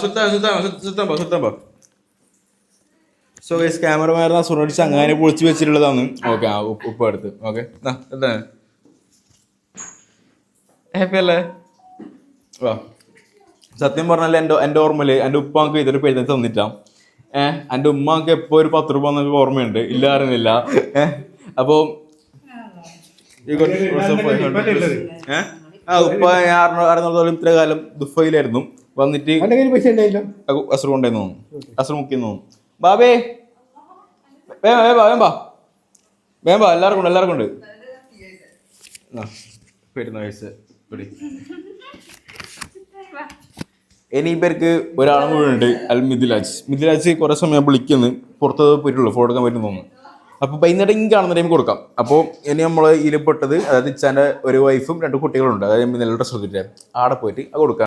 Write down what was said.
സുൽത്താൻ so guys ക്യാമറമാരുടെ സുനടിച്ച് അങ്ങനെ പൊളിച്ച് വെച്ചിട്ടുള്ളതാണ്. ഓക്കെ ആ ഉപ്പ് എടുത്ത് ഓക്കെ എന്താണ് ഹാപ്പി അല്ലേ? വാ സത്യം പറഞ്ഞാൽ എൻ്റെ ഓർമ്മയില് എൻ്റെ ഉപ്പാക്ക് ഇതൊരു പെരുന്നാൾ തന്നിട്ടാ. എൻ്റെ ഉമ്മാക്ക് എപ്പോ ഒരു 10 രൂപ എന്നൊക്കെ ഓർമ്മയുണ്ട്, ഇല്ല അറിയുന്നില്ല. അപ്പോൾ ഉപ്പ ഞാൻ അറിഞ്ഞോളം ഇത്ര കാലം ദുബൈയിലായിരുന്നു. വന്നിട്ട് അസർ കൊണ്ടുവന്നു തോന്നുന്നു, അസർ മുക്കിന്ന് തോന്നുന്നു. ബാബേ വേമ്പാ എല്ലാവർക്കും ഉണ്ട് പെരുന്ന വയസ്സ്. ഇനി ഇവർക്ക് ഒരാളും കൂടെ ഉണ്ട്, മിഥിലാജ് കുറെ സമയം വിളിക്കുന്നു, പുറത്ത് പോയിട്ടുള്ളൂ, ഫോട്ടോ എടുക്കാൻ പറ്റും തോന്നുന്നു. അപ്പോൾ വൈകുന്നേരം കാണുന്ന ടൈം കൊടുക്കാം. അപ്പോൾ ഇനി നമ്മൾ ഇതിൽ പെട്ടത്, അതായത് ഇച്ചാൻ്റെ ഒരു വൈഫും 2 കുട്ടികളുണ്ട്, അതായത് നല്ല ഡ്രസ്സ് എടുത്തിട്ട് ആടെ പോയിട്ട് അത് കൊടുക്കാം.